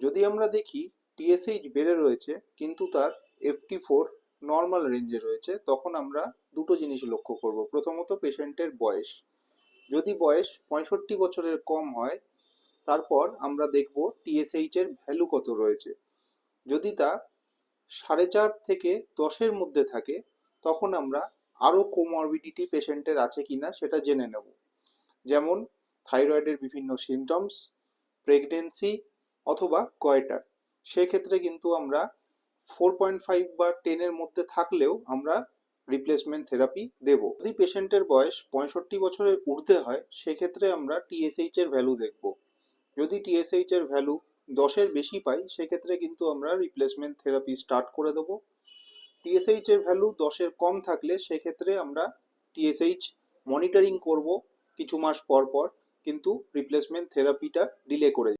যদি আমরা দেখি টিএসএইচ বেড়ে রয়েছে কিন্তু তার FT4 নর্মাল রেঞ্জে রয়েছে, তখন আমরা দুটো জিনিস লক্ষ্য করব। প্রথমত পেশেন্টের বয়স, যদি বয়স 65 বছরের কম হয় তারপর আমরা দেখব টিএসএইচ এর ভ্যালু কত রয়েছে। যদি তা 4.5 থেকে 10-এর মধ্যে থাকে তখন আমরা আরও কোমরবিডিটি পেশেন্টের আছে কিনা সেটা জেনে নেব, যেমন থাইরয়েডের বিভিন্ন সিমটমস, প্রেগনেন্সি অথবা গয়টার। সেক্ষেত্রে কিন্তু আমরা 4.5 বা 10-এর মধ্যে থাকলেও আমরা রিপ্লেসমেন্ট থেরাপি দেব। যদি পেশেন্টের বয়স 65 বছরের ঊর্ধ্বে হয় সেক্ষেত্রে আমরা টিএসএইচ এর ভ্যালু দেখব। যদি টিএসএইচ এর ভ্যালু 10-এর বেশি পাই সেক্ষেত্রে কিন্তু আমরা রিপ্লেসমেন্ট থেরাপি স্টার্ট করে দেব। টিএসএইচ এর ভ্যালু 10-এর কম থাকলে সেক্ষেত্রে আমরা টিএসএইচ মনিটরিং করব কিছু মাস পর পর, কিন্তু রিপ্লেসমেন্ট থেরাপিটা ডিলে করে